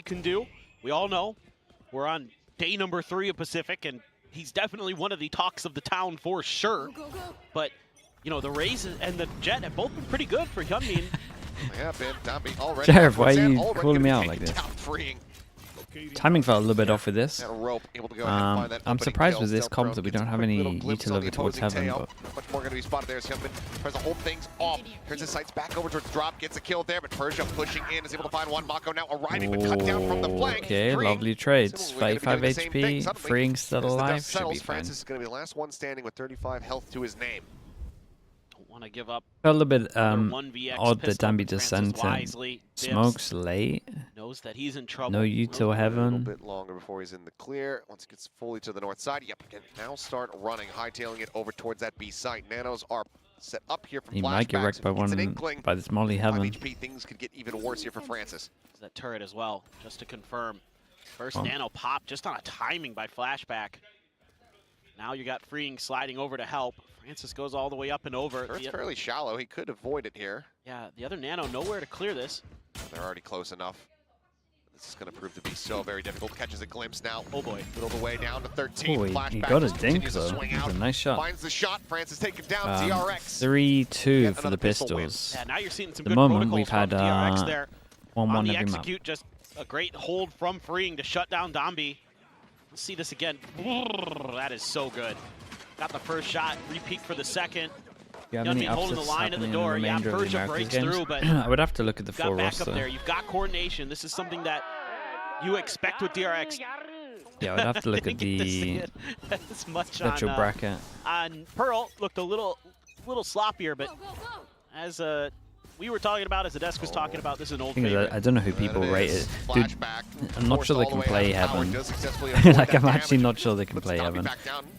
can do. We all know we're on day number 3 of Pacific, and he's definitely one of the talks of the town for sure. But, you know, the Rays and the Jet have both been pretty good for Hyunmin. Yeah, Ben, Dambi already. Sheriff, why are you calling me out like this? Timing felt a little bit off with this. I'm surprised with this comp that we don't have any util over towards heaven. But much more going to be spotted there as Hyunmin tries to hold things off. Turns his sights back over towards drop, gets a kill there, but Persia pushing in is able to find one. Mako now arriving, but cut down from the flank. Okay, lovely trades. 35 HP, Freeing still alive. Should be fine. Francis is going to be the last one standing with 35 health to his name. Want to give up. A little bit odd that Dambi just sent in. Smokes late. Knows that he's in trouble. No util heaven. A little bit longer before he's in the clear. Once he gets fully to the north side, yep, can now start running, hightailing it over towards that B site. Nanos are set up here from He might get wrecked by this Molly heaven. HP, things could get even worse here for Francis. That turret as well, just to confirm. First nano pop, just on a timing by Flashback. Now you got Freeing sliding over to help. Francis goes all the way up and over. It's fairly shallow. He could avoid it here. Yeah, the other nano nowhere to clear this. They're already close enough. This is going to prove to be so very difficult. Catches a glimpse now. Oh boy. Middle of the way down to 13. Oh, he got a dink though. That's a nice shot. Finds the shot. Francis taken down. DRX. 3-2 for the pistols. Yeah, now you're seeing some the good moment we've had DRX there. 1-1 every execute, just a great hold from Freeing to shut down Dambi. Let's see this again. That is so good. Got the first shot, repeat for the second. You have any holding the line at the door. Yeah, Persia breaks through, but I would have to look at the full roster. There. You've got coordination. This is something that you expect with DRX. Yeah, I would have to look at the special bracket. On Pearl, looked a little sloppier, but as we were talking about, as the desk was talking about, this is an old favorite. I don't know who people rate it. Dude, I'm not sure they can play heaven. Like, I'm actually not sure they can play heaven.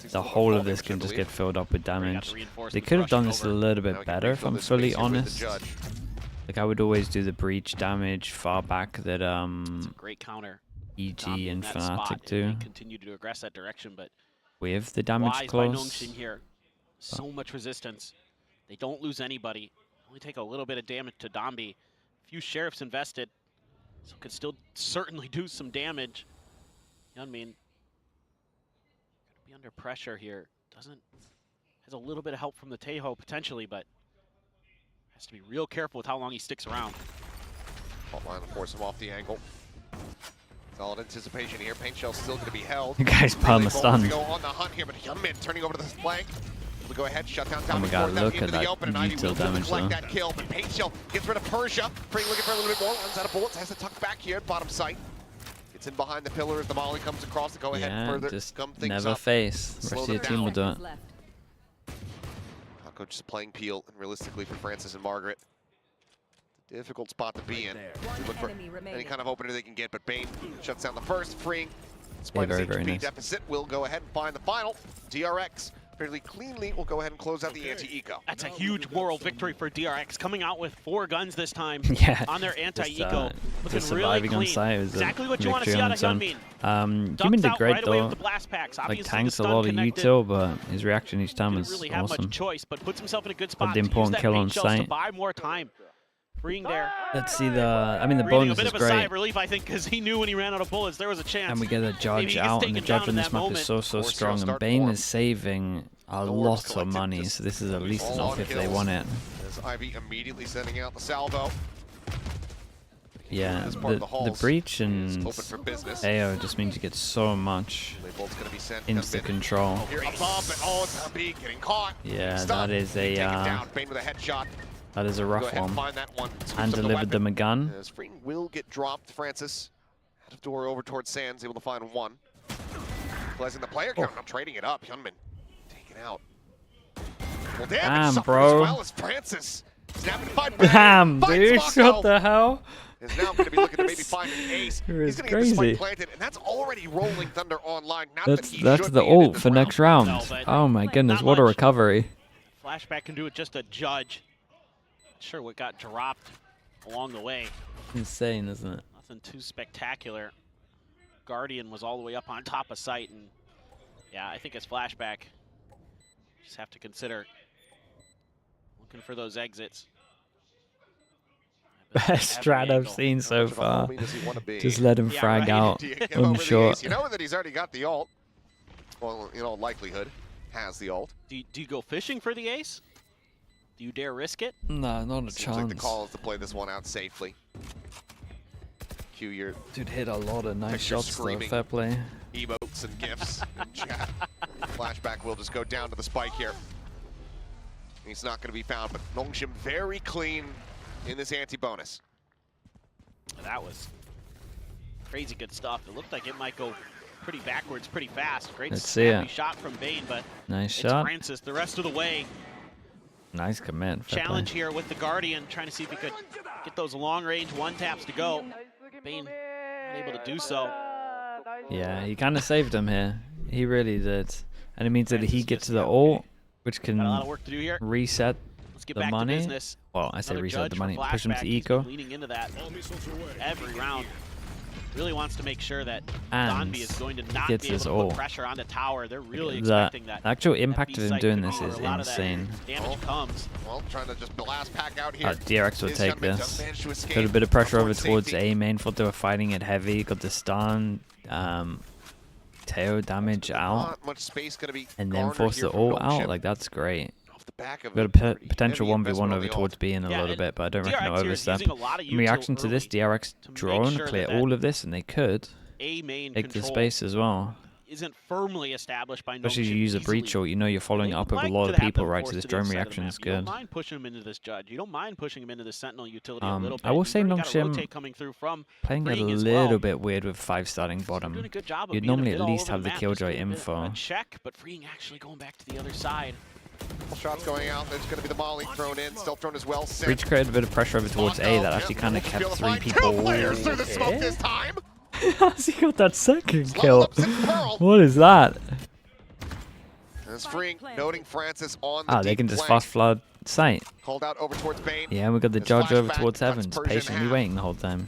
The whole of this can just get filled up with damage. They could have done this a little bit better, if I'm fully honest. Like, I would always do the breach damage far back that great counter. EG and Fnatic do. Continue to aggress that direction, but with the damage close. Here. So much resistance. They don't lose anybody. Only take a little bit of damage to Dambi. Few sheriffs invested, so could still certainly do some damage. Hyunmin be under pressure here. Has a little bit of help from the Taeho potentially, but has to be real careful with how long he sticks around. Fault line to force him off the angle. Solid anticipation here. Paint Shell's still going to be held. The guy's perma stunned. Go on the hunt here, but Hyunmin turning over to the flank. We go ahead, shut down. Oh my god, look at that util damage though. That kill, but Paint Shell gets rid of Persia. Freeing looking for a little bit more, runs out of bullets, has to tuck back here at bottom sight. Gets in behind the pillar as the molly comes across to go ahead and further just come things never up. face. The rest of your team will do it. Taco just playing Peel, and realistically for Francis and Margaret. Difficult spot to be in. Look for any kind of opener they can get, but Bane shuts down the first, Freeing. Despite his HP nice. deficit, will go ahead and find the final. DRX fairly cleanly will go ahead and close out the anti-eco. That's a huge moral victory for DRX, coming out with 4 guns this time on their anti-eco. Just surviving on site was exactly what you want to see out of Hyunmin. Hyunmin did great though. Like tanks a lot of util, but his reaction each time was really awesome. Much choice, but puts himself in a good spot. The important kill on site. To buy more time. Freeing there. Let's see the. I mean, the bonus is great. A bit of a sigh of relief, I think, because he knew when he ran out of bullets there was a chance. And we get a judge out, and the judge on this map is so strong. And Bane is saving a lot of money, so this is at least enough if they want it. As Ivy immediately sending out the salvo. Yeah, the breach and AO just means you get so much insta control. Yeah, that is a. That is a rough one. And delivered them a gun. As Freeing will get dropped. Francis out of door over towards Sands, able to find one. Realizing the player count, I'm trading it up. Hyunmin taken out. Well, damn, bro. As well as Francis. Damn, dude, what the hell? Is now going to be looking to maybe find an ace. He's going to crazy. get this fight planted, and that's already Rolling Thunder online. Not that's the ult for next round. Oh my goodness, what a recovery. Flashback can do it just a judge. Sure what got dropped along the way. Insane, isn't it? Nothing too spectacular. Guardian was all the way up on top of site, and yeah, I think as Flashback, just have to consider looking for those exits. Best strat I've seen so far. Just let him frag out unshort. You know that he's already got the ult. Well, you know, likelihood has the ult. Do you go fishing for the ace? Do you dare risk it? No, not a Seems chance. like the call is to play this one out safely. Q your dude hit a lot of nice shots though, fair play. Emotes and gifs in chat. Flashback will just go down to the spike here. He's not going to be found, but Nongshim very clean in this anti-bonus. That was crazy good stuff. It looked like it might go pretty backwards pretty fast. Great snappy shot from Bane, but nice shot. Francis the rest of the way. Nice command. Challenge here with the Guardian, trying to see if he could get those long-range one-taps to go. Bane not able to do so. Yeah, he kind of saved him here. He really did. And it means that he gets to the ult, which can reset the money. Well, I say reset the money, push him to eco. Leaning into that every round. Really wants to make sure that Donby is going to not be able to put pressure on the tower. They're really expecting that. The actual impact of him doing this is insane. Damage comes. Well, trying to just blast pack out here. DRX will take this. Put a bit of pressure over towards A main. Thought they were fighting it heavy. Got the stun. Teo damage out. Not much space gonna be and then force the ult out. Like, that's great. Got a potential 1v1 over towards B in a little bit, but I don't reckon it'll overstep. In reaction to this, DRX drone clear all of this, and they could take the space as well. Isn't firmly established by especially if you use a breach ult, you know you're following up with a lot of people, right? So this drone reaction is good. You don't mind pushing him into this Judge. You don't mind pushing him into the Sentinel utility a little bit. I will say Nongshim playing a little bit weird with 5 starting bottom. You'd normally at least have the Killjoy info. Check, but Freeing actually going back to the other side. Shots going out. There's going to be the molly thrown in. Stealth drone as well. Breach created a bit of pressure over towards A that actually kind of kept 3 people. 2 players through the smoke this time. How's he got that second kill? What is that? As Freeing noting Francis on the they can just fast flood sight. Called out over towards Bane. Yeah, we got the Judge over towards Evans, patiently waiting the whole time.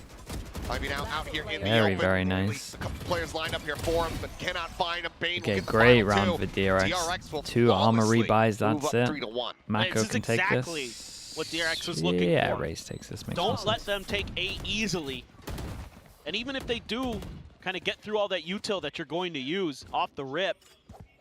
Out here in very, very nice. A couple players lined up here for him, but cannot find him. Bane okay, great round for DRX. 2 armor rebuys, that's it. Mako can take this. What DRX was looking for. Yeah, Raze takes this. Don't let them take A easily. And even if they do kind of get through all that util that you're going to use off the rip,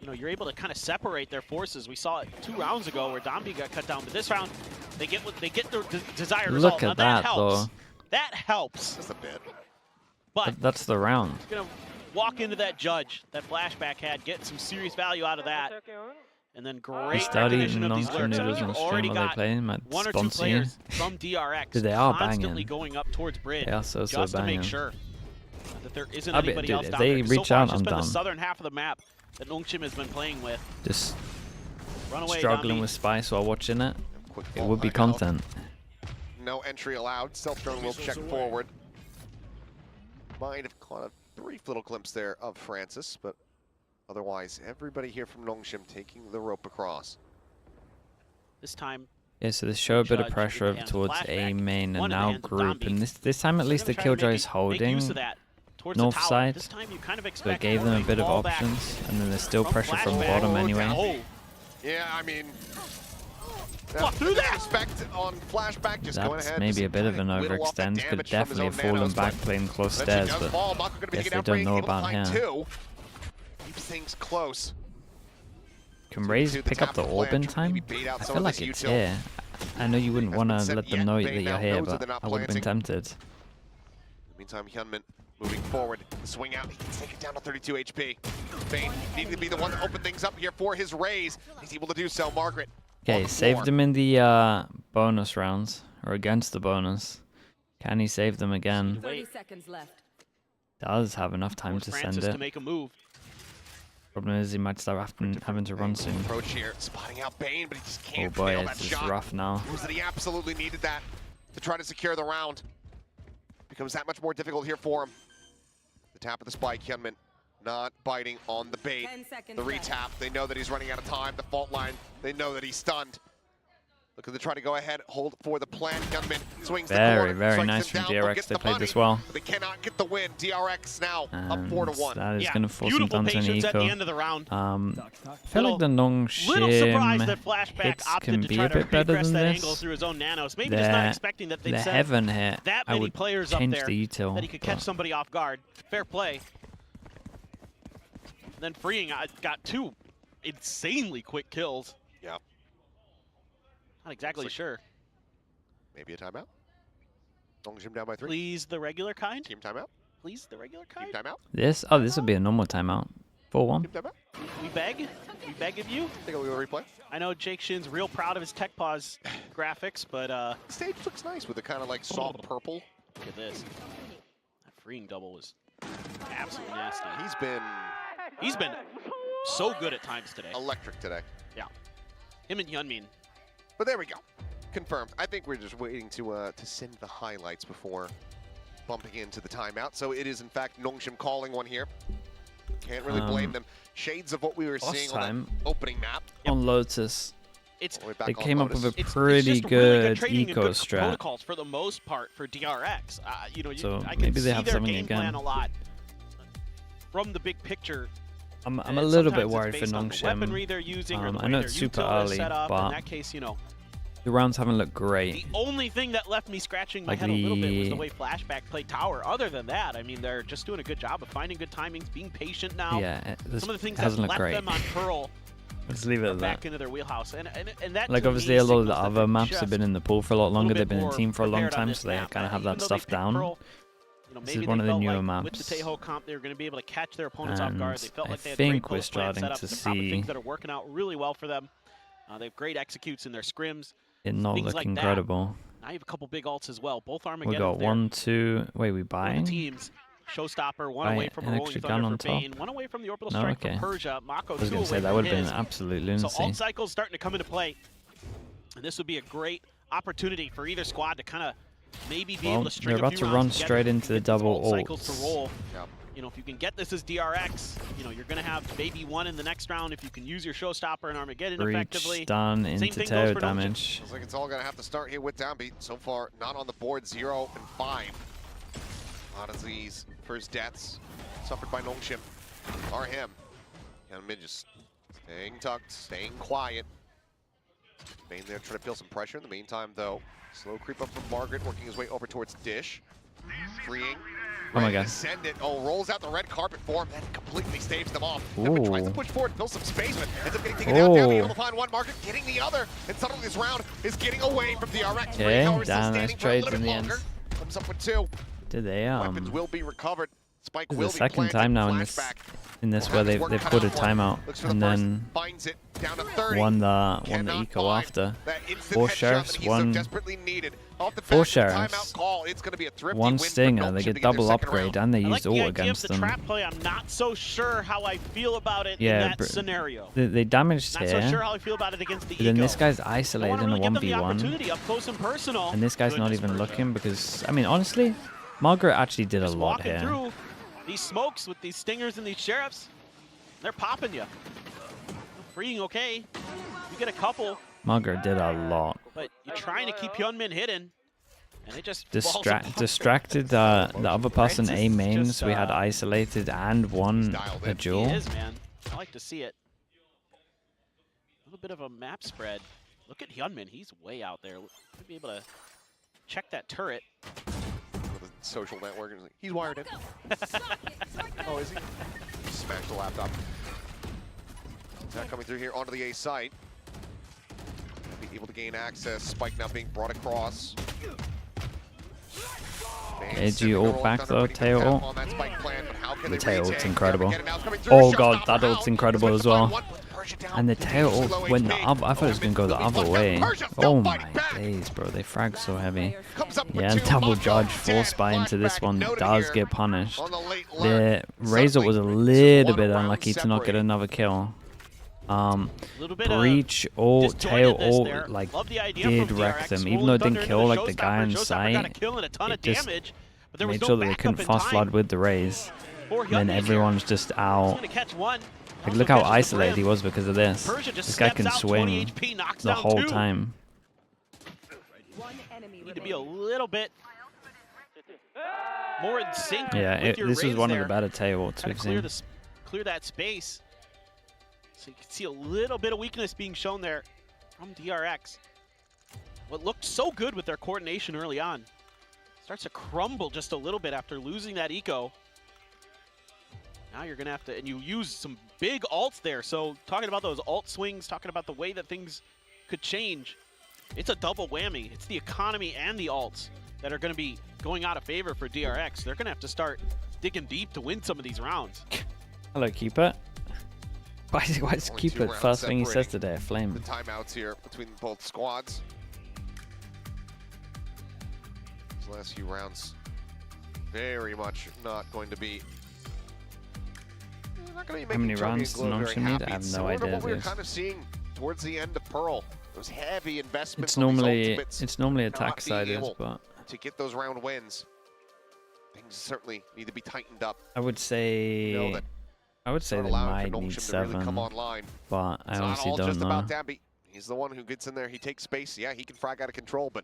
you know, you're able to kind of separate their forces. We saw it 2 rounds ago where Donby got cut down, but this round they get their desired result. Look at that helps. Though. That helps. Just a bit. But that's the round. Gonna walk into that Judge that Flashback had, get some serious value out of that. And then great recognition of these lurks. We've already got 1 or 2 players from DRX they are constantly banging. going up towards bridge they are so just to banging. make sure that there isn't anybody else down they there. reach so far, out, it's just I'm been done. the southern half of the map that Nongshim has been playing with. Just Runaway struggling Donby. with Spice while watching it. It would be content. No entry allowed. Stealth drone will check forward. Might have caught a brief little glimpse there of Francis, but otherwise, everybody here from Nongshim taking the rope across. This time, yeah, so they show a bit of pressure over towards A main and now group, and this time at least the Killjoy is holding north side, so it gave them a bit of options, and then there's still pressure from bottom anyway. Yeah, I mean, through that. Respect on Flashback, just going ahead. That's maybe a bit of an overextend. Could definitely have fallen back playing close stairs, but guess they don't know about here. Keeps things close. Can Raze pick up the orb in time? I feel like it's here. I know you wouldn't want to let them know that you're here, but I would have been tempted. Meantime, Hyunmin moving forward. Swing out. He can take it down to 32 HP. Bane needing to be the one to open things up here for his Raze. He's able to do so. Margaret. Okay, saved him in the bonus rounds, or against the bonus. Can he save them again? 30 seconds left. Does have enough time to send it. To make a move. Problem is he might start having to run soon. Approach here, spotting out Bane, but he just can't. Oh boy, it's just rough now. He absolutely needed that to try to secure the round. Becomes that much more difficult here for him. The tap of the spike, Hyunmin not biting on the bait. The retap, they know that he's running out of time. The fault line, they know that he's stunned. Looking to try to go ahead, hold for the plan. Gunman swings very, the corner, very nice from DRX. They played this well. They cannot get the win. DRX now up And 4-1. that is going to force them down to an patience at the eco. end of the round. I feel like the Nongshim Little surprised that Flashback hits opted can to be try a to bit better regress than that this. angle through his own nanos. Maybe just not expecting that they'd The set heaven hit, that I many would players up change there the util. that he could catch somebody off guard. Fair play. And then Freeing got 2 insanely quick kills. Yeah. Not exactly sure. Maybe a timeout. Nongshim down by 3. Please the regular kind. Team timeout. Please the regular kind. Team timeout. This would be a normal timeout. 4-1. Team timeout. We beg of you. Take a look at the replay. I know Jake Shin's real proud of his Tech Pause graphics, but Stage looks nice with the kind of like soft purple. look at this. That Freeing double was absolutely nasty. He's been so good at times today. electric today. Yeah. Him and Hyunmin. But there we go. Confirmed. I think we're just waiting to send the highlights before bumping into the timeout. So it is in fact Nongshim calling one here. Can't really blame them. Shades of what we were seeing on that opening map. On Lotus, they came up with a It's pretty just good trading and eco good strat. protocols for the most part for DRX. You know, So I can maybe they see have their something game again. plan a lot from the big picture. I'm And a little bit sometimes it's worried for based on the weaponry Nongshim. they're using or the I way know their it's super util is early, set up. In but that case, you know, the rounds haven't looked great. the only thing that left me scratching my Like head a little bit was the way Flashback played tower. Other than that, I mean, they're just doing a good job of finding good timings, being patient now. Yeah, this Some of the things that hasn't looked left great. them on Pearl Let's leave it at back that. into their wheelhouse, and that Like to obviously me a lot of the signals that other they're maps have just been in the pool for a lot longer. little They've bit been in more team for a long prepared on time, this so they map. kind of have Even that though stuff they down. Pearl, you know, This maybe is one they of the felt newer like maps. with the Taeho comp, they were going to be able to catch their opponents off And guard. They felt I like they had great think we're post-plan starting setups. to They're probably see things that are working out really well for them. They have great executes in their scrims. It not things look like that. incredible. Now you have a couple big ults as well. Both We Armageddon got there. 1, 2. Wait, we One of buying? the teams. Showstopper, one Buy away from a an Rolling extra Thunder gun for on top? Bane, one away from the Orbital No, Strike okay. for Persia, Mako I was 2 going to say away that from would have been his. absolute So lunacy. alt cycles starting to come into play, and this would be a great opportunity for either squad to kind of maybe be able to string they're a about few to rounds run together straight if you into can the get these double alt cycles ults. to roll. Yep. You know, if you can get this as DRX, you know, you're going to have maybe 1 in the next round if you can use your Showstopper and Armageddon effectively. Breach done Same into thing goes Taeho for Nongshim. damage. Looks like it's all going to have to start here with Downbeat. So far, not on the board, 0 and 5. A lot of these first deaths suffered by Nongshim are him. Hyunmin just staying tucked, staying quiet. Bane there trying to feel some pressure. In the meantime, though, slow creep up from Margaret, working his way over towards Dish. Freeing. Oh my Ready to god. Send it. Oh, rolls out the red carpet for him. That completely staves them off. Hyunmin tries to Ooh. push forward, fill some space, but ends up getting taken down. Down, Oh. able to find one. Margaret getting the other. And suddenly this round is getting away from DRX. Okay, Freeing, however, still damn, nice standing for a little trades in bit the end. longer. Comes up with 2. Did they Weapons will be recovered. Spike This will is be the second planted. time now Flashback. in this where they've put a timeout Looks for the and first, then finds it down to 30. won the Cannot eco find after. that instant 4 headshot sheriffs, that he's so 1 desperately needed. Off the 4 back of the sheriffs, timeout call, it's going to be a thrifty 1 win for stinger. They Nongshim get to their double second upgrade round. and they I like used the ult idea of against the them. trap play. I'm not so sure how I feel about it Yeah, in that scenario. They damaged Not so sure here. how I feel about it against the But then Eco. this guy's I want isolated to in a really give them the 1v1. opportunity up close and personal. And this guy's not Goodness, even Persia. looking because, I mean, honestly, Margaret actually did a Just lot walking here. through these smokes with these stingers and these sheriffs, they're popping you. Freeing okay. You get a couple, Margaret did a lot. but you're trying to keep Hyunmin hidden, and it just falls apart. Distracted the other person Francis A is main, just, so we had isolated and won dialed a in. He duel. is, man. I like to see it. A little bit of a map spread. Look at Hyunmin. He's way out there. Might be able to check that turret. With a social network. And he's wired in. Oh, is he? Smash the laptop. Attack coming through here onto the A site. Be able to gain access. Spike now being brought across. AG ult back though, Taeho ult. The The Taeho ult's incredible. Oh god, that ult's incredible as well. And the Taeho ult went the other, I thought it was going to go the other way. Oh my days, bro, they frag so heavy. Yeah, and double judge, force buy into this one does get punished. The Razor was a little bit unlucky to not get another kill. Breach ult, Tail ult, like, did wreck them. Even though it didn't kill, like, the guy in sight, it just made sure that they couldn't fast flood with the Raze. And then everyone's just out. Like, look how isolated he was because of this. This guy can swing the whole time. need to be a little bit more in sync. Yeah, with your this was one there. of the better tailwalks we've seen. Clear that space. So you can see a little bit of weakness being shown there from DRX. What looked so good with their coordination early on starts to crumble just a little bit after losing that eco. Now you're gonna have to, and you use some big ults there. So talking about those ult swings, talking about the way that things could change, it's a double whammy. It's the economy and the ults that are gonna be going out of favor for DRX. They're gonna have to start digging deep to win some of these rounds. Hello, Keeper. Why is Keeper first thing he says today? A flame. The timeouts here between both squads. These last few rounds, very much not going to be. How many rounds does Nongshim need? I have no idea. What we were kind of seeing towards the end of Pearl, those heavy investments. It's normally attack siders, but to get those round wins, things certainly need to be tightened up. I would say they might need 7, but I honestly don't know. He's the one who gets in there. He takes space. Yeah, he can frag out of control, but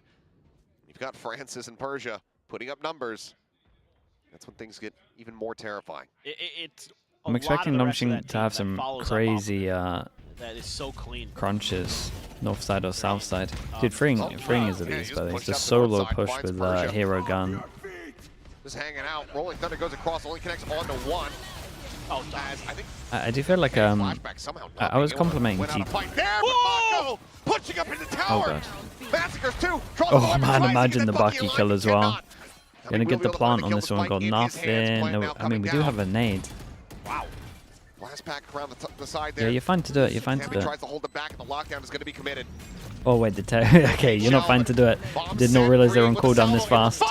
you've got Francis and Persia putting up numbers. That's when things get even more terrifying. I'm expecting Nongshim to have some crazy that is so clean crunches, north side or south side. Dude, freeing is a beast, but it's just solo push with hero gun. Just hanging out. Rolling Thunder goes across, only connects on to 1. Oh, I do feel like I was complimenting T. Whoa! Pushing up into tower. Massacres too. Oh man, imagine the Bucky kill as well. Gonna get the plant on this one. Got nothing. No, I mean we do have a nade. Wow. Blast pack around the side there. Yeah, you're fine to do it. You're fine to do it. Tries to hold it back, and the lockdown is going to be committed. Oh wait, okay, you're not fine to do it. Did not realize they're on cooldown this fast.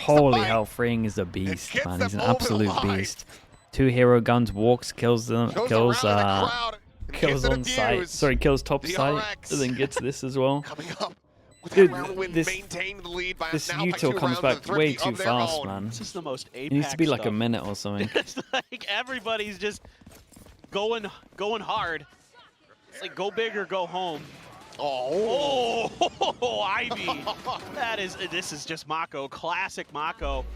Holy hell, freeing is a beast, man. He's an absolute beast. 2 hero guns, walks, kills them, kills on site. Sorry, kills top site, and then gets this as well. Dude, this util comes back way too fast, man. This is the most Apex it needs to be like stuff. A minute or something. It's like everybody's just going hard. It's like go big or go home. Oh, Ivy. This is just Mako, classic Mako.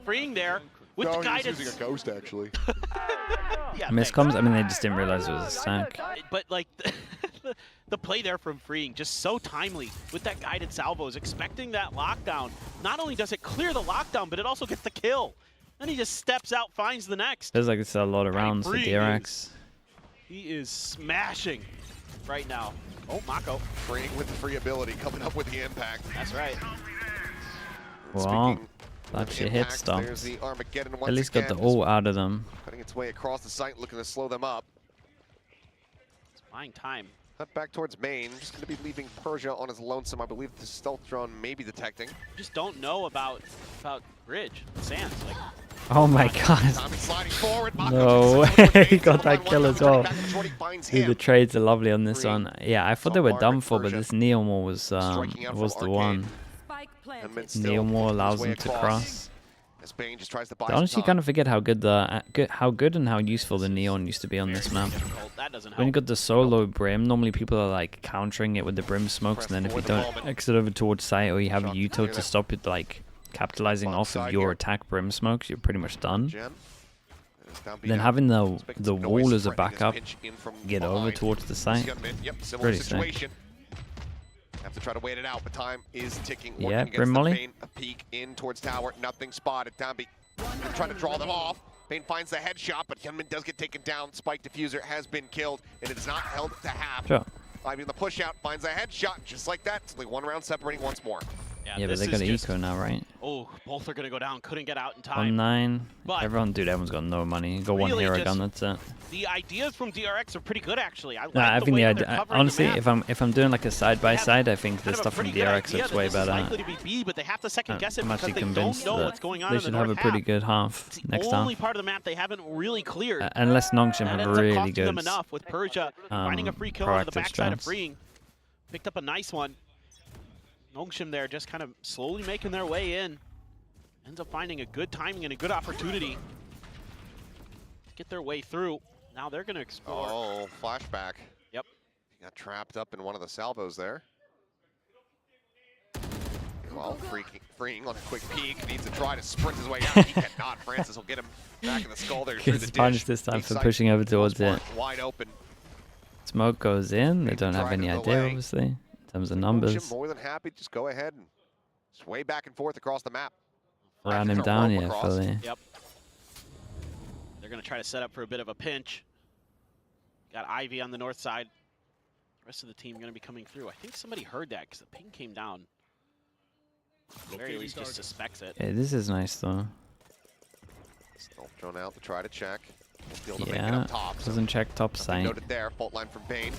Freeing there with the guidance. He's using a ghost actually. Yeah, Miscoms? I mean, they just didn't realize it was a stack. But like the play there from Freeing, just so timely with that guided salvos, expecting that lockdown. Not only does it clear the lockdown, but it also gets the kill. Then he just steps out, finds the next. Feels like it's a lot of rounds for DRX. He is smashing right now. Oh, Mako. Freeing with the free ability, coming up with the impact. That's right. Wow. That shit hit stuff. At least got the ult out of them. Cutting its way across the site, looking to slow them up. It's buying time. Cut back towards main. Just going to be leaving Persia on his lonesome. I believe the stealth drone may be detecting. Just don't know about Bridge, Sands. Like, oh my god. No way. He got that kill as well. Dude, the trades are lovely on this one. Yeah, I thought they were done for, but this Neomore was the one. Neomore allows them to cross. I honestly kind of forget how good and how useful the Neon used to be on this map. When you got the solo Brim, normally people are like countering it with the Brim smokes, and then if you don't exit over towards site or you have a util to stop it, like capitalizing off of your attack Brim smokes, you're pretty much done. Then having the wall as a backup, get over towards the site, pretty sick. Have to try to wait it out, but time is ticking. Yeah, Brim Molly. A peek in towards tower, nothing spotted. Downbeat trying to draw them off. Bane finds the headshot, but Hyunmin does get taken down. Spike diffuser has been killed, and it is not held to half. Sure. Ivy the push out finds a headshot, just like that. It's only 1 round separating once more. Yeah, but they got an eco now, right? Oh, both are gonna go down. Couldn't get out in time. 1-9. Everyone's got no money. Got really 1 hero gun. That's it. The ideas from DRX are pretty good, actually. I think the idea. Honestly, if I'm doing like a side by side, I think the stuff from DRX looks way better. I'm actually convinced that they should have a pretty good half next half. The only part of the map they haven't really cleared. Unless Nongshim have really good. Them enough with Persia finding a free kill on the backside of Freeing. Picked up a nice one. Nongshim there just kind of slowly making their way in. Ends up finding a good timing and a good opportunity to get their way through. Now they're going to explore. Oh, flashback. Yep. He got trapped up in one of the salvos there. Well, freeing on a quick peek, needs to try to sprint his way out. He cannot. Francis will get him back in the skull there through the Gets dish. punished this time for pushing over towards it. Wide open. Smoke goes in. They don't have any idea, obviously, in terms of numbers. More than happy to just go ahead and sway back and forth across the map. Round him down, yeah, fully. Yep. They're going to try to set up for a bit of a pinch. Got Ivy on the north side. The rest of the team going to be coming through. I think somebody heard that because the ping came down. At the very least, just suspects it. Yeah, this is nice, though. Still thrown out to try to check. To make it up top, doesn't check top side. Noted there, fault line from Bane.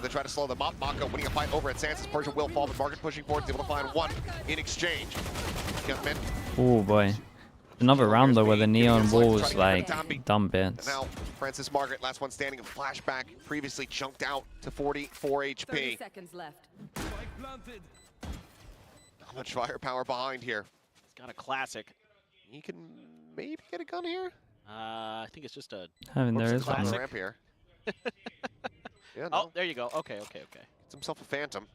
They try to slow them up. Mako winning a fight over at Sansa's. Persia will fall, but Market pushing forward, is able to find one in exchange. Oh boy. Another round though where the neon walls like dumb bits. And now Francis Margaret, last one standing, a flashback, previously chunked out to 44 HP. 30 seconds left. How much firepower behind here? He's got a classic. He can maybe get a gun here. I think it's just a. I mean, there is one one. Ramp here. Yeah, no. Oh, there you go. Okay. Gets himself a Phantom.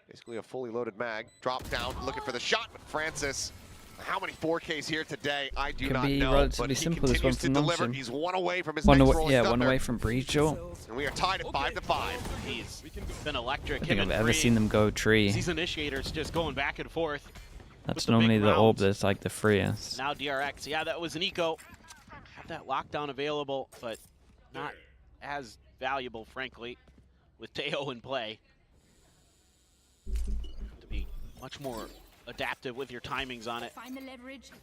Basically a fully loaded mag. Drop down, looking for the shot, but Francis. How many 4Ks here today? I do not know. Relatively but he simple. This one continues to deliver. He's one away from his one next away, Rolling yeah, Thunder. one away from breach. And we are tied at 5-5. He's been electric. I think I've ever seen them go tree. These initiators just going back and forth. That's normally the orb that's like the freest. Now DRX. Yeah, that was an eco. Have that lockdown available, but not as valuable, frankly, with Teo in play. To be much more adaptive with your timings on it.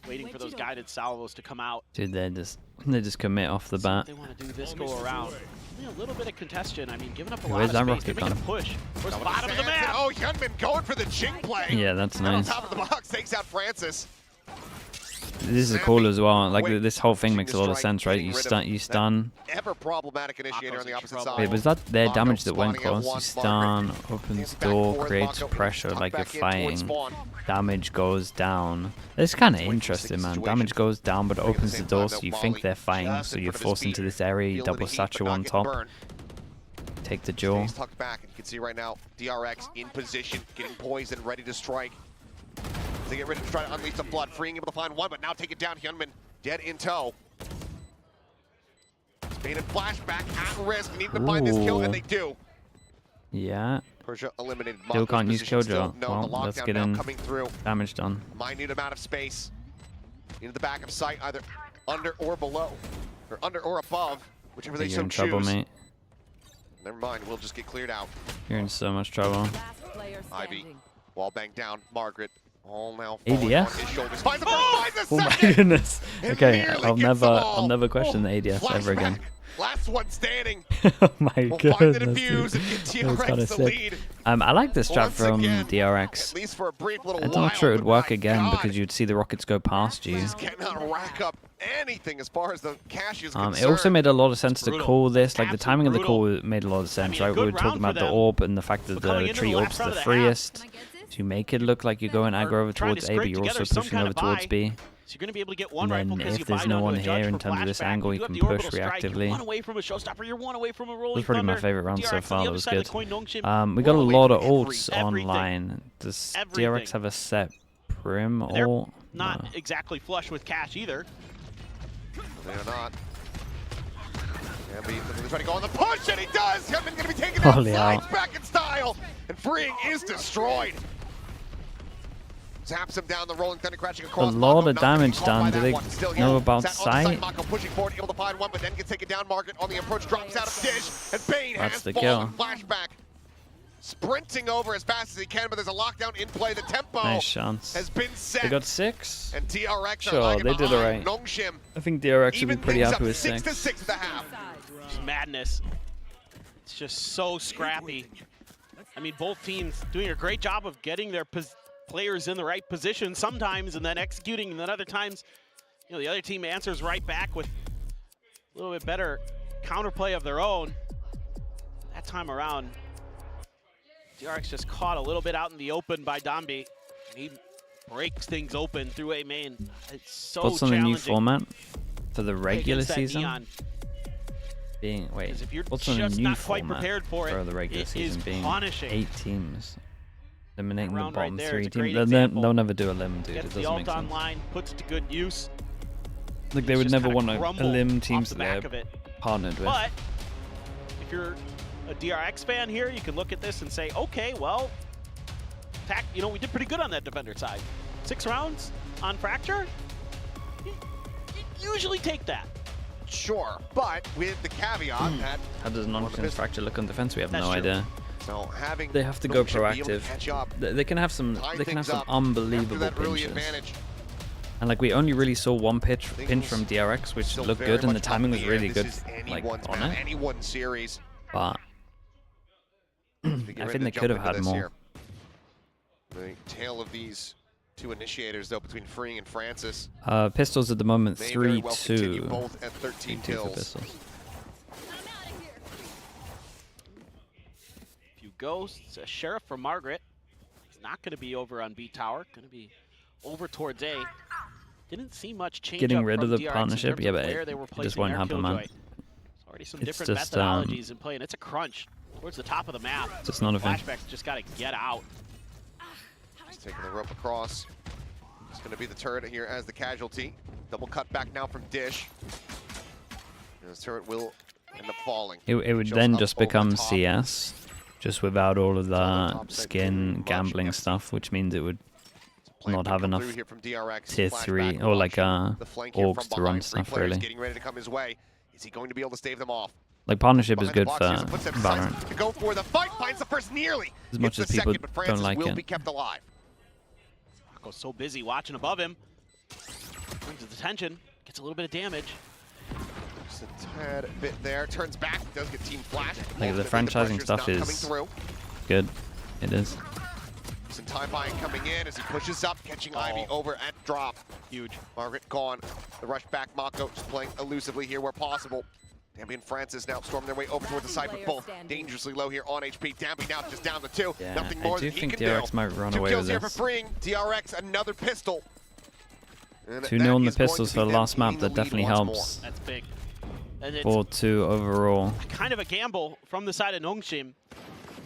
Waiting for those guided salvos to come out. Dude, they just commit off the bat. They want to do this go around. Only a little bit of congestion. I mean, giving up a lot Where's of that space. rocket They're making gone? a push. Where's the bottom of the map? Oh, Hyunmin going for the Jing play. Yeah, that's Right nice. on top of the box, takes out Francis. This is cool as well. Like this whole thing makes a lot of sense, right? You stun. Ever problematic initiator on the opposite side. Wait, was that their damage that went close? You stun, opens door, creates pressure like you're fighting. Damage goes down. It's kind of interesting, man. Damage goes down, but it opens the door, so you think they're fighting, so you're forced into this area. You double satchel on top. Take the jaw. He's tucked back, and you can see right now DRX in position, getting poised and ready to strike. They get ready to try to unleash the flood, freeing able to find one, but now take it down. Hyunmin dead in tow. Spain and flashback at risk, need to find this kill, and they do. Yeah. Persia eliminated. Still can't use Killjoy. Well, let's get in. Coming through. Damage done. Minute amount of space into the back of sight, either under or below, or under or above, whichever they so choose. You're in trouble, mate. Never mind, we'll just get cleared out. You're in so much trouble. Ivy, wall bang down. Margaret. All now ADS? his shoulders. Finds the first, Oh my goodness. Okay, I'll never question the ADS ever again. Last one standing. Oh my goodness. Find the defuse and get DRX the lead. I like this strat from DRX. At least for a brief little I'm not sure it would work again because you'd see the rockets go past you. Just cannot rack up anything as far as the cash is concerned. It also made a lot of sense to call this. Like the timing of the call made a lot of sense, right? We were talking about the orb and the fact that the tree orb's the freest. To make it look like you're going aggro over towards A, but you're also pushing over towards B. So you're going to be able to get one and then if there's no one here in terms of this angle, you can push reactively. You're one away from a showstopper. You're one away from a rolling It was probably my thunder. favorite round so DRX far. That was good. We got One a away lot from of ults online. Does DRX have a set prim ult? Not No. exactly flush with cash either. They're not. They're trying to go on the push, and he does! Hyunmin going to be taken out, slides back in style, and freeing is destroyed. Zaps him down the rolling thunder, crashing across. A lot of damage done. Do they know about sight? Mako pushing forward, able to find one, but then gets taken down. Margaret on the approach, drops out of the dish, and Bane has the fallen. kill. Flashback. Sprinting over as fast as he can, but there's a lockdown in play. The tempo Nice chance. has been set. They got 6. And DRX Sure, they did alright. Nongshim. I think DRX would be pretty happy with 6 to 6. 6 at the half. Just madness. It's just so scrappy. I mean, both teams doing a great job of getting their players in the right position sometimes and then executing, and then other times, you know, the other team answers right back with a little bit better counterplay of their own. That time around, DRX just caught a little bit out in the open by Dambi. He breaks things open through A main. It's so What's on the challenging. new format for the regular Against that season? Neon. What's If you're on the just new not quite format prepared for the regular it season is being punishing. 8 teams? eliminating the Round bottom right there three is a team. great They'll example. never do a lim, dude. It Gets doesn't the ult make sense. online, puts it to good use. Like they It's would just never kinda want to crumble lim off teams the that they're back of it. partnered with. But if you're a DRX fan here, you can look at this and say, okay, well, you know, we did pretty good on that defender side. 6 rounds on Fracture? You usually take that. Sure, but with the caveat that How does non-defense Fracture look on defense? We have That's no true. idea. so having They have to go Nongshim be able to proactive. catch up, They can have some. tie They can have things some up after unbelievable that early pinches. advantage. And like we only really saw one pinch Things from DRX, which still looked very good, and the much up timing in was the air. really This good, is like anyone's on map, it. anyone's series. But To get I ready think to they jump could have into had this more. here. The tail of these two initiators, though, between Freeing and Francis, Pistols at the moment may very well 3-2. continue both at 13 3-2 for kills. Pistols. Few ghosts, a sheriff for Margaret. He's not going to be over on B tower, going to be over towards A. Didn't see much change Getting up rid from of the DRX in partnership, terms yeah, of but where it they were just placing won't their happen, man. killjoy. There's already some It's different just, methodologies in play, and it's a crunch towards the top of the map. Just not a thing. Flashback's just got to get out. He's taking the rope across. It's going to be the turret here as the casualty. Double cut back now from Dish. And this turret will end up falling. It would Shows then up just over the become top. CS, just without all of on the the top side, skin much gambling empty. stuff, which means it would Plant not will have come enough through here from DRX. tier Flashback 3 or like watching the flank here orgs from to run behind. Three stuff players really. getting ready to come his way. Is he going to be able to stave them off? Like partnership is Behind the good for box, here's a footstep, decides Valorant. to go for the fight, finds the first nearly. As much Gets as the people second, but don't Francis like will it. be kept alive. Marco's so busy watching above him. Brings his attention, gets a little bit of damage. Just a tad bit there. Turns back, does get team flash. Like the Ultimately, franchising pressure's stuff not coming is through. good. It is. Some time buying coming in as he pushes up, catching Ivy over at drop. Huge. Margaret gone. The rush back, Mako just playing elusively here where possible. Damby and Francis now storm their way over towards the side, but both dangerously low here on HP. Damby now just down to 2. Yeah, Nothing more I do than he think can DRX do. might run 2 away kills with here for this. Freeing. DRX, another pistol. 2-0 on the pistols for the last map. That definitely helps. That's big. And it's 4-2 overall. kind of a gamble from the side of Nongshim.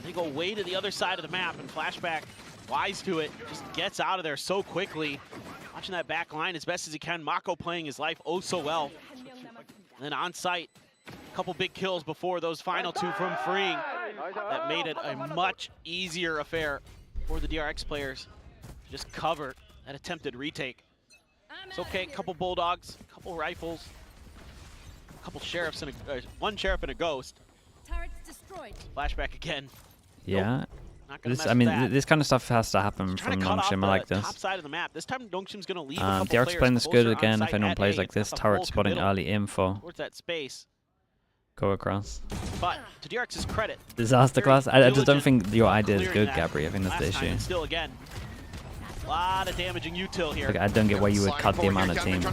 They go way to the other side of the map, and Flashback, wise to it, just gets out of there so quickly. Watching that back line as best as he can. Mako playing his life oh so well. And then on site, a couple big kills before those final 2 from Freeing. That made it a much easier affair for the DRX players to just cover that attempted retake. It's okay, a couple bulldogs, a couple rifles, a couple sheriffs and one sheriff and a ghost. Turrets destroyed. Flashback again. Yeah. Nope, not gonna mess I mean, with that. this kind of stuff has to happen Trying from to cut off Nongshim. I like the this. top side of the map. This time Nongshim's gonna leave a couple DRX players playing this good closer again. on If site anyone at plays A. like this, It's a turret full spotting committal early info. towards that space. Go across. But to DRX's credit, Disaster very class. I just don't diligent think your idea is clearing good, that Gabri. I think that's the last time, issue. and still again, a lot of damaging util here. Like, I don't get why you would cut the amount of teams.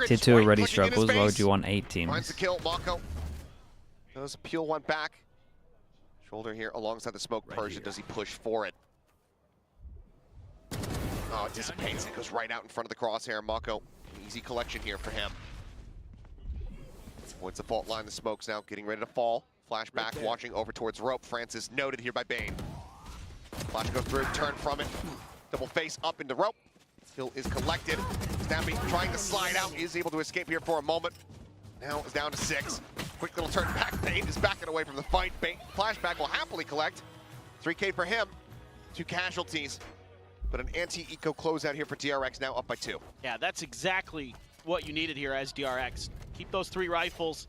Tier 2 already struggles. Why would you want 8 teams? Finds the kill, Mako. Does peel one back. Shoulder here alongside the smoke. Persia, does he push for it? Oh, it dissipates. It goes right out in front of the crosshair. Mako, easy collection here for him. Avoids the fault line. The smoke's now getting ready to fall. Flashback, watching over towards rope. Francis noted here by Bane. Flash goes through, turn from it. Double face up into rope. Kill is collected. Stampy trying to slide out. Is able to escape here for a moment. Now it's down to 6. Quick little turn back. Bane is backing away from the fight. Bane, Flashback will happily collect. 3K for him. 2 casualties. But an anti-eco closeout here for DRX, now up by 2. Yeah, that's exactly what you needed here as DRX. Keep those 3 rifles,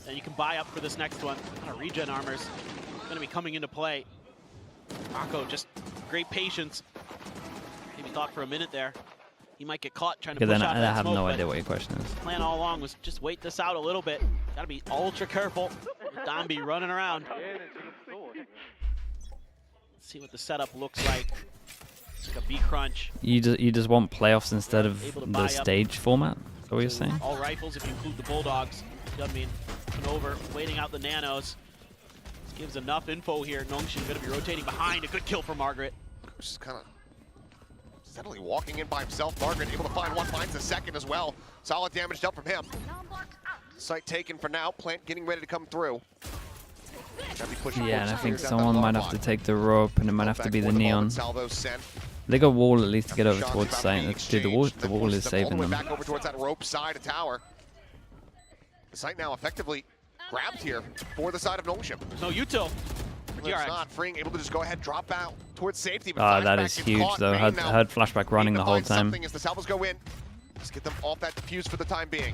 and you can buy up for this next one. Regen armor's gonna be coming into play. Mako, just great patience. Maybe thought for a minute there he might get caught trying to push Then out I that have smoke, no but idea what your question is. plan all along was just wait this out a little bit. Gotta be ultra careful with Dambi running around. Let's see what the setup looks like. It's like a B crunch. You just want playoffs instead of Able to the buy up. stage format? Is that what you're saying? All rifles if you include the bulldogs. I mean, coming over, waiting out the nanos. This gives enough info here. Nongshim gonna be rotating behind. A good kill for Margaret. Just kind of steadily walking in by himself. Margaret able to find one, finds the second as well. Solid damage dealt from him. Site taken for now. Plant getting ready to come through. Yeah, and I think someone might have to take the rope, and it might have to be the Neon. They got wall at least to get over towards site. Let's do the wall. The wall is saving them. Back over towards that rope side of tower. The site now effectively grabbed here for the side of Nongshim. No util. It's not freeing, able to just go ahead, drop out towards safety. Oh, that is huge though. Heard flashback running the whole time. As the salvos go in, just get them off that defuse for the time being.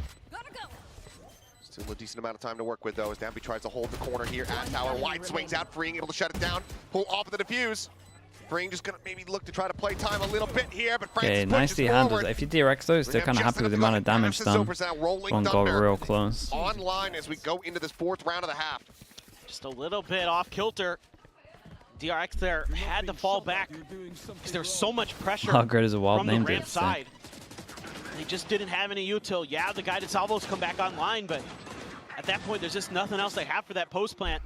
Still a decent amount of time to work with though, as Damby tries to hold the corner here at tower. Wide swings out, freeing, able to shut it down, pull off of the defuse. Freeing just gonna maybe look to try to play time a little bit here, but Francis okay, nicely handled. If you DRX those, they're kind of happy with the amount of damage done. One got real close. Online as we go into this 4th round of the half. Just a little bit off kilter. DRX there had to fall back because there was so much pressure How great is a wild from name, the ramp side. They just didn't have any util. Yeah, the guided salvos come back online, but at that point, there's just nothing else they have for that post plant.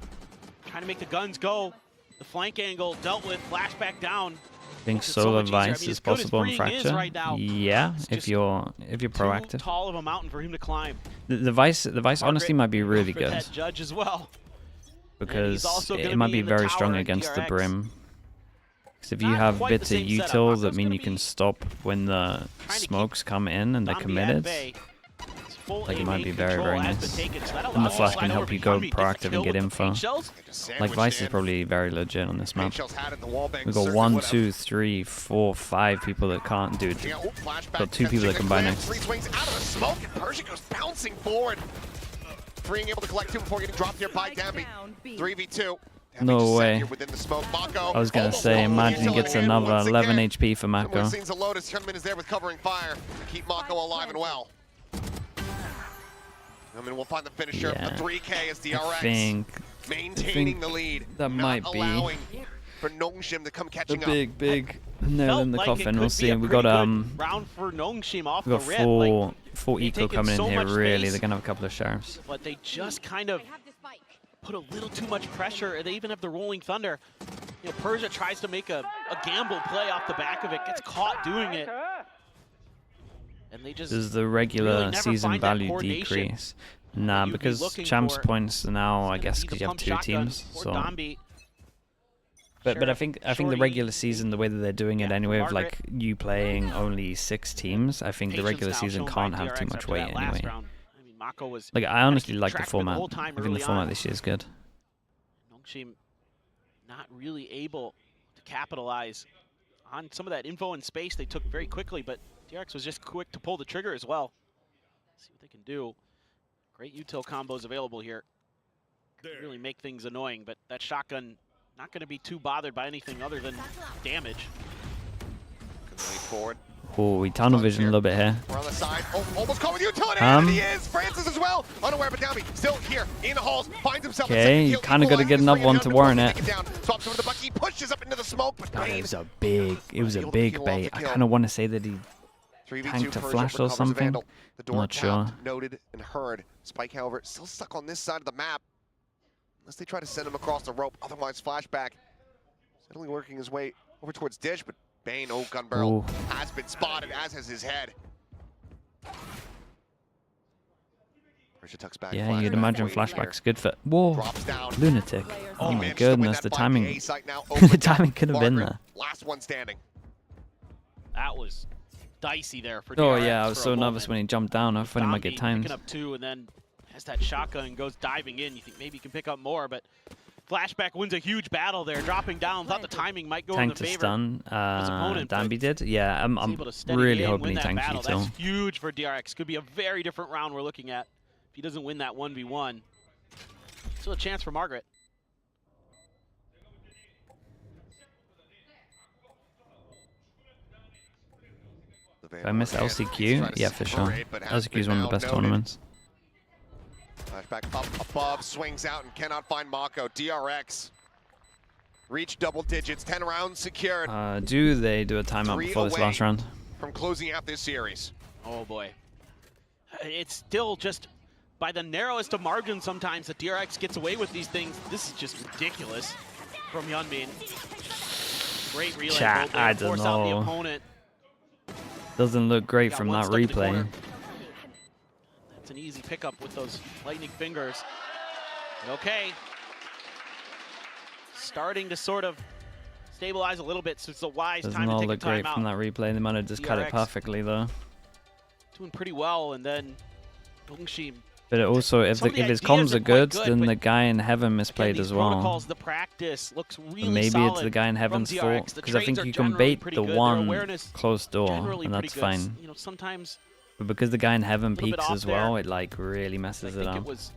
Trying to make the guns go. The flank angle dealt with, flashback down. I think solar vice is possible in Fracture. Right now, yeah, if you're proactive. Too tall of a mountain for him to climb. The vice honestly might be really good. That judge as well. Because it might be very strong against the brim. Because if you have bits of util that mean you can stop when the smokes come in and they're committed, like it might be very, very nice. And the flash can help you go proactive and get info. Like Vice is probably very legit on this map. We've got 1, 2, 3, 4, 5 people that can't do it. Got 2 people that can buy next. 3 swings out of the smoke and Persia goes bouncing forward. Freeing able to collect 2 before getting dropped here by Damby. 3v2. No way. I was gonna say, imagine he gets another 11 HP for Mako. Scenes of Lotus, Hyunmin is there with covering fire to keep Mako alive and well. I mean, we'll find the finisher. Yeah. A 3K as DRX I think maintaining the lead. That might be for Nongshim to come catching the big nail in the coffin. We'll see. We got round for Nongshim off we got the rip. full eco coming in here. Really, they're gonna have a couple of sheriffs. But they just kind of put a little too much pressure. They even have the rolling thunder. You know, Persia tries to make a gamble play off the back of it, gets caught doing it. And they just does the regular really season value decrease? Nah, because champs points now, I guess, because you have 2 teams. So, but I think the regular season, the way that they're doing it anyway, of like you playing only 6 teams, I think the regular season can't have too much weight anyway. Like I honestly like the format. I think the format this year is good. Nongshim not really able to capitalize on some of that info and space they took very quickly, but DRX was just quick to pull the trigger as well. See what they can do. Great util combos available here. Really make things annoying, but that shotgun not going to be too bothered by anything other than damage. Forward. Oh, we tunnel vision a little bit here. We're on the side. Oh, almost caught with utility. And he is. Francis as well. Unaware, but Damby still here in the halls. Finds himself. Okay, you kind of got to get another one to warrant it. Swaps over the bucky, pushes up into the smoke. But God, it was a big bait. I kind of want to say that he tanked a flash or something. I'm not sure. Noted and heard. Spike, however, still stuck on this side of the map. Unless they try to send him across the rope. Otherwise, flashback. Suddenly working his way over towards Dish, but Bane, oh, gun barrel, has been spotted, as has his head. Tucks back, yeah, you'd imagine flashback's good for... Whoa, lunatic. Oh my goodness, the timing. The timing could have been there. Last one standing. That was dicey there for DRX. Oh yeah, I was so nervous when he jumped down. I thought he might get timed. Picking up 2 and then has that shotgun and goes diving in. You think maybe he can pick up more, but Flashback wins a huge battle there, dropping down. Thought the timing might go in the favor. Tank to stun, Damby did. Yeah, I'm really hoping he tanks util. That's huge for DRX. Could be a very different round we're looking at if he doesn't win that 1v1. Still a chance for Margaret. If I miss LCQ? Yeah, for sure. LCQ is one of the best tournaments. Flashback up above, swings out and cannot find Mako. DRX reach double digits, 10 rounds secured. Do they do a timeout before this last round? From closing out this series. Oh boy. It's still just by the narrowest of margins sometimes that DRX gets away with these things. This is just ridiculous from Hyunmin. Great relay. Chat, I don't know. The opponent. Doesn't look great from that replay. That's an easy pickup with those lightning fingers. Okay. starting to sort of stabilize a little bit, so it's a wise Doesn't time to all take a look great timeout. from that replay. They might have just cut it DRX perfectly though. Doing pretty well, and then Nongshim. But it also, if his comms are good, then the guy in heaven misplayed as well. Protocols, the practice looks really Maybe solid it's the guy in heaven's fault, because I think you can generally bait pretty the good. one closed door, and that's good. fine. You know, sometimes But because the guy in heaven little bit peeks off as well, there. it like really messes I it think up. it was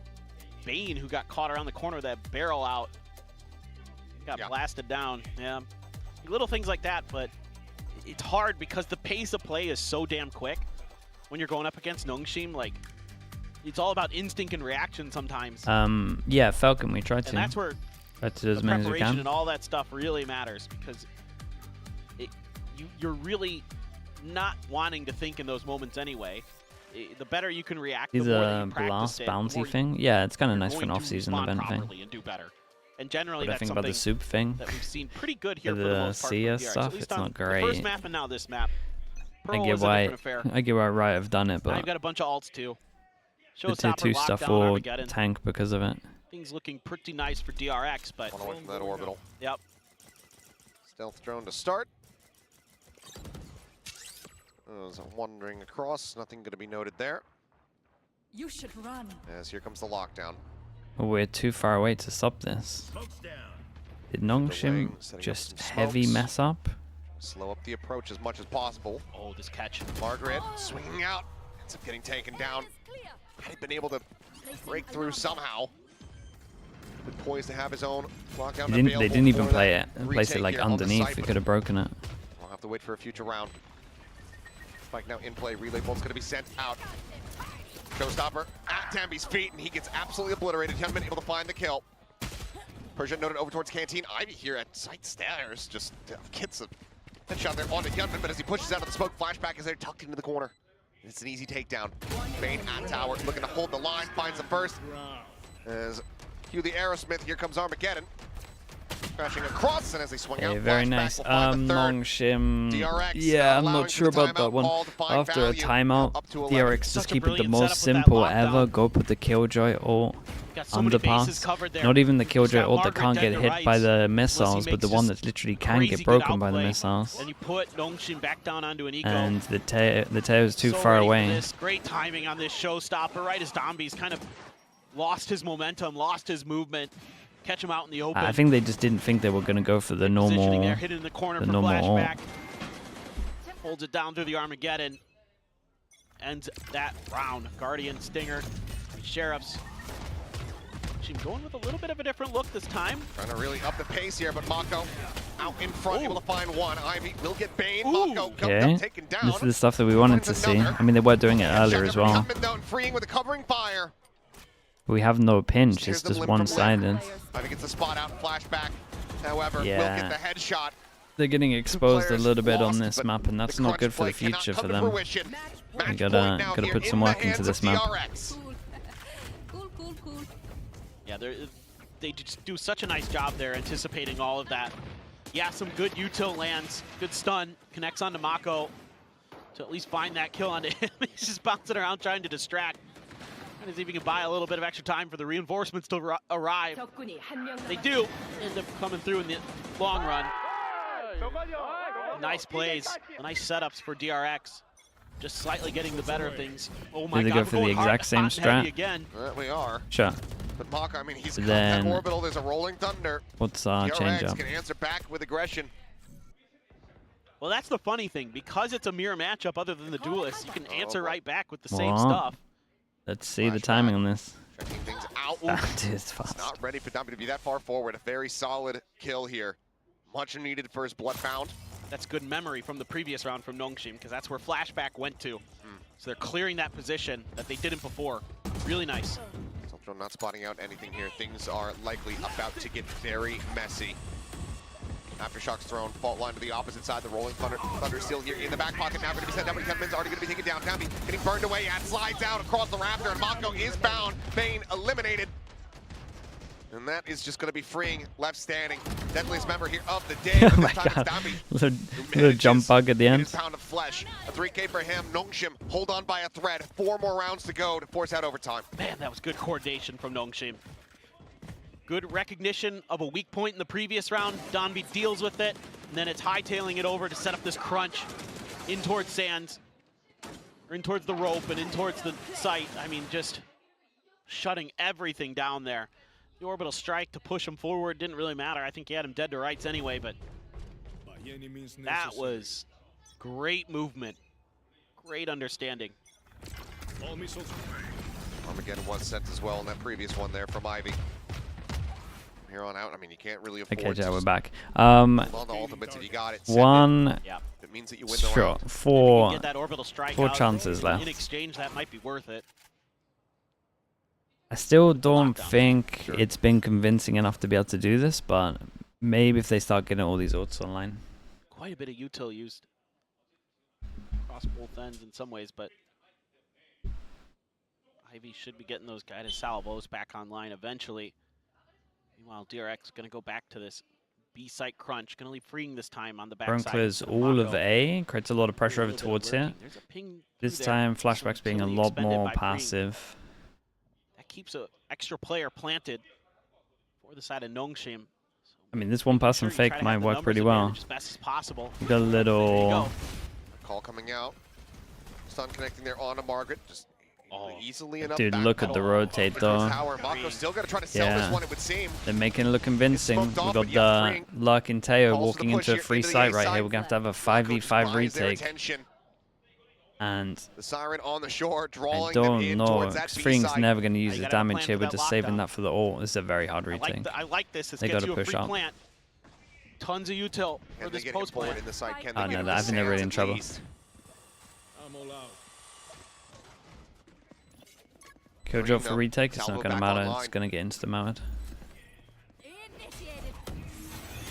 Bane who got caught around the corner of that barrel out. Got blasted down. Yeah, little things like that, but it's hard because the pace of play is so damn quick when you're going up against Nongshim. Like, it's all about instinct and reaction sometimes. Yeah, Falcon, we tried to. And that's where Try to do as many as we preparation can. and all that stuff really matters, because you're really not wanting to think in those moments anyway. The better you can react, the He's more a that you practice blast it, the bouncy more thing. Yeah, it's kind of you're nice for an going to off-season respond event thing. properly and do better. And generally, But I that's think something about the soup thing. that we've seen pretty good here For for the the most part from CS DRX, stuff, at least it's on not the first great. map and now this map. I Pearl get is a why. different affair. I get why Riot have done it, Now but you've got a bunch of alts too. the Showstopper, tier 2 stuff lockdown, will Armageddon. tank because of it. Things looking pretty nice for DRX, but One away from that orbital. yep. Stealth drone to start. There's a wandering across. Nothing going to be noted there. You should run. As here comes the lockdown. We're too far away to stop this. Did Nongshim setting up just some heavy smokes. mess up? Slow up the approach as much as possible. Oh, this catch. Margaret swinging out. Ends up getting taken down. Had been able to break through somehow. Been poised to have his own lockdown. They didn't even play it and place retake it like here on the underneath. site, We but could have broken it. we'll have to wait for a future round. Spike now in play. Relay bolt's going to be sent out. Showstopper at Tambi's feet, and he gets absolutely obliterated. Hyunmin able to find the kill. Persian noted over towards Canteen. Ivy here at site stairs just gets a headshot there onto Hyunmin, but as he pushes out of the smoke, flashback is there tucked into the corner. It's an easy takedown. Bane at tower, looking to hold the line, finds the first. As Hugh the Aerosmith, here comes Armageddon. Crashing across, and as they swing out, Very flashback nice. will find the third. Nongshim. DRX, Yeah, I'm allowing not sure for the about that timeout one. call to find After a value, timeout, up to 11. DRX just Such a keep it the brilliant most setup with that simple lockdown. ever. Go put the Killjoy ult. Got so many bases Underpass. covered there. Not even the Just Killjoy got ult that Margaret can't dead get to hit rights, by the unless he missiles, but the makes one just that literally can crazy get good broken by the outplay. missiles. And you put Nongshim back down onto an eco. And the Teo's too So far ready for away. this. Great timing on this showstopper, right as Dombi's kind of lost his momentum, lost his movement. Catch him out in the open. I think they just didn't think they were going to go for the Positioning normal. there, hit in the corner the for normal flashback. Holds it down through the Armageddon. Ends that round. Guardian, Stinger, Sheriffs. She's going with a little bit of a different look this time. Trying to really up the pace here, but Mako out in front, able to find one. Ivy will get Bane. Ooh. Mako comes Okay. up, taken down. This is the stuff that we wanted to see. I mean, they were doing it earlier as well. Freeing with a covering fire. We have no pinch. Here's It's the just limb from one-sided. Ivy gets the spot out, flashback. However, will Yeah. get the headshot. They're getting exposed a Players little bit on lost, this but map, and that's the not crunch good for play the cannot future come for to them. fruition. Match You point gotta now put here some in the work into hands this of map. DRX. Cool. Yeah, they just do such a nice job there anticipating all of that. Yeah, some good util lands, good stun, connects onto Mako to at least find that kill onto him. He's just bouncing around trying to distract. And as if he can buy a little bit of extra time for the reinforcements to arrive. They do end up coming through in the long run. Nice plays, nice setups for DRX. Just slightly getting the better of things. Oh my Did they God, go we're for the going hard, exact same hot and heavy strat? Again. We are. Sure. But Mako, I mean, he's got Then- that orbital. There's a rolling thunder. What's our change DRX up? can answer back with aggression. Well, that's the funny thing. Because it's a mirror matchup other than the duelist, you can answer boy. right back with the same What? stuff. Let's see the Flashback. timing on this. Checking things out. That is It's fast. not ready for Domby to be that far forward. A very solid kill here. Much needed for his Bloodbound. That's good memory from the previous round from Nongshim, because that's where Flashback went to. So they're clearing that position that they didn't before. Really nice. Self-drone not spotting out anything here. Things are likely about to get very messy. Aftershocks thrown, fault line to the opposite side. The rolling thunder still here in the back pocket. Now going to be sent down, but Hyunmin's already going to be taken down. Tambi getting burned away. Ad slides out across the raptor, and Mako is bound. Bane eliminated. And that is just going to be freeing left standing. Deadliest member here of the day. Oh my This time it's God. Dambi. Little jump bug at the It end. is pound of flesh. A 3K for him. Nongshim hold on by a thread. 4 more rounds to go to force out overtime. Man, that was good coordination from Nongshim. Good recognition of a weak point in the previous round. Donby deals with it, and then it's hightailing it over to set up this crunch in towards Sands, or in towards the rope and in towards the site. I mean, just shutting everything down there. The orbital strike to push him forward didn't really matter. I think he had him dead to rights anyway, but that was great movement, great understanding. Armageddon was sent as well in that previous one there from Ivy. From here on out, I mean, you can't really afford Okay, to yeah, we're back. on the ultimates if you got it. One. Yeah. It means that you win the Sure. round. Four. Get that orbital strike Four out. chances left. In exchange, that might be worth it. I still don't think Sure. it's been convincing enough to be able to do this, but maybe if they start getting all these ults online. Quite a bit of util used across both ends in some ways, but Ivy should be getting those guided salvos back online eventually. Meanwhile, DRX going to go back to this B site crunch, going to leave freeing this time on the backside. Front clears all of A, creates a lot of pressure over towards here. There's a ping This through there. time, Flashback's being a Utility lot expended more by freeing. passive. That keeps an extra player planted for the side of Nongshim. I mean, this one-person Sure, you try fake to might have the work numbers pretty well. advantage as best as possible. You got a There you little... go. Call coming out. Stun connecting there onto Margaret. Just easily enough. Dude, back look at the pedal. rotate, though. Tower. Mako's still going to try to sell this one, it would seem. They're making it look convincing. It's smoked We've off, got but yeah, the freeing. Lark and Teo Calls for walking the into a push free into the site A right side. here. We're going to have a Mako just 5v5 buys their retake. attention. And The siren on the shore, I drawing them don't in know. towards that Freeing's B-side. never going to use you the gotta have a damage plan here. for We're that just saving lockdown. that for the ult. This is a very hard I retake. like this. This They gets gotta you a push free out. plant. Tons of util for And they this get post forward plant. in the side. Can Oh, they no, get I it with think they're really in Sands at trouble. least? Killjoy for Marino, retake. It's Salvo not going to back matter. online. It's going to get insta-mounted. Initiated.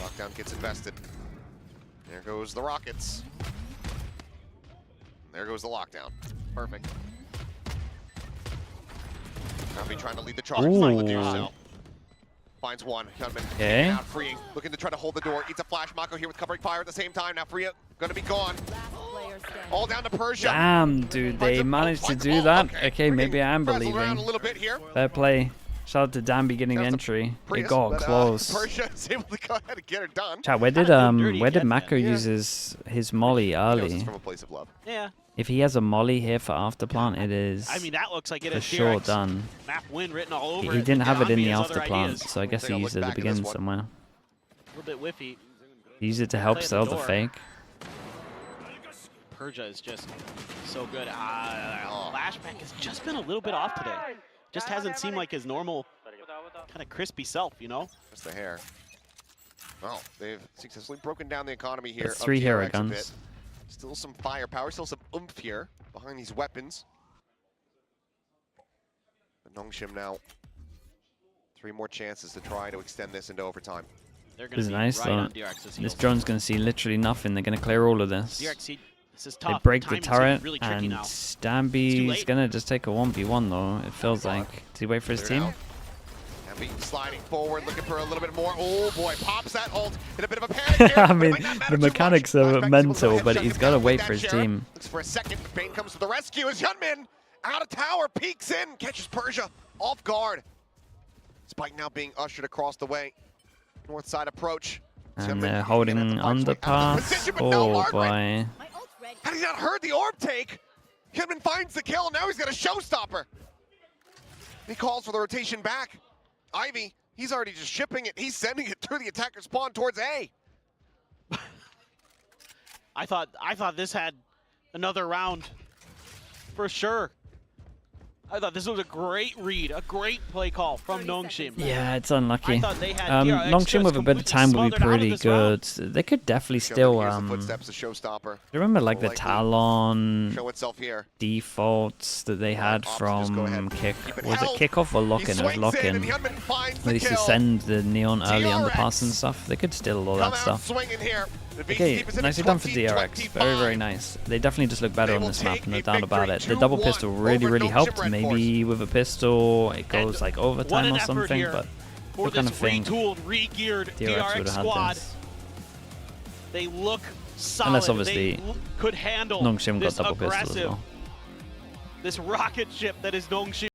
Lockdown gets invested. There goes the rockets. There goes the lockdown. Perfect. Navi trying to lead the charge. Trying to do Ooh. so. Finds one. Gunman Okay. out, freeing. Looking to try to hold the door. Eats a flash. Mako here with covering fire at the same time. Now Freya gonna be gone. Last player standing. All down to Persia. Damn, dude. They managed to do that. Okay, maybe I am Frazzled around a believing. little bit here. Fair play. Shout out to Danby getting That was a entry. It Prius, got but, close. Persia is able to go ahead and get her done. Chat, where did dirty again, Mako man. use his molly He knows it's early? from a place of love. Yeah. If he has a molly here for after plant, it is I mean, that looks like it for is sure DRX done. map win written all over He it. didn't have it in Donby the has after other plant, ideas. so I guess Take he a used look it at back the at this beginning one. somewhere. A little bit whiffy. He used it to help Play at the sell the door. fake. Persia is just so good. Flashback has just been a little bit off today. Just hasn't seemed like his normal kind of crispy self, you know? Just the hair. Well, they've successfully broken down the economy here. There's of 3 hero DRX a guns. bit. Still some firepower, still some oomph here behind these weapons. But Nongshim now, 3 more chances to try to extend this into overtime. They're This going to is be nice, right though. on DRX's This heels. drone's going to see literally nothing. They're going to clear all of this. DRX, this is They tough. break the Timing's turret, really tricky and now. too Stamby's late. going to just take a 1v1, though. It feels like. Does he wait for his Cleared team? out. Nambi sliding forward, looking for a little bit more. Oh boy, pops that ult in a bit of a panic here. I but it mean, might not matter the too much. mechanics are Flashback is able to mental, go ahead but and he's shut got to him down wait with for that his sheriff. team. Looks for a second, but Bane comes to the rescue as Hyunmin out of tower, peeks in, catches Persia off guard. Spike now being ushered across the way. North side approach. And Hyunmin they're at holding the mark's way out of underpass. position, but no Oh, Margaret. boy. My ult's ready. Had he not heard the orb take, Hyunmin finds the kill. Now he's got a showstopper. He calls for the rotation back. Ivy, he's already just shipping it. He's sending it through the attacker spawn towards A. I thought this had another round for sure. I thought this was a great read, a great play call from 30 Nongshim. seconds left. Yeah, it's unlucky. I thought they had DRX Nongshim just with a bit of completely time would be smothered out of pretty this round. good. They could definitely Show still, here's the footsteps, the showstopper. remember like the Likely Talon Show itself here. defaults that they had Options, just go ahead from and kick. keep it Was it held. kickoff or He lock-in? It was swings in lock-in. and Hyunmin finds They the used to kill. send the neon early DRX. underpass and stuff. They could steal all Come that out stuff. swinging here. The Okay, VCT Pacific nicely done for DRX. 2025. Very, very nice. They definitely just look better They on will this map, take no a doubt about it. victory The double 2-1 pistol really, over really Nongshim helped. Red Maybe with a pistol, it goes like What overtime an or effort something, here but for what kind this of thing retooled, re-geared DRX would DRX have had squad. this. They look solid. Unless obviously they could handle Nongshim got this double pistol as aggressive, well. this rocket ship that is Nongshim.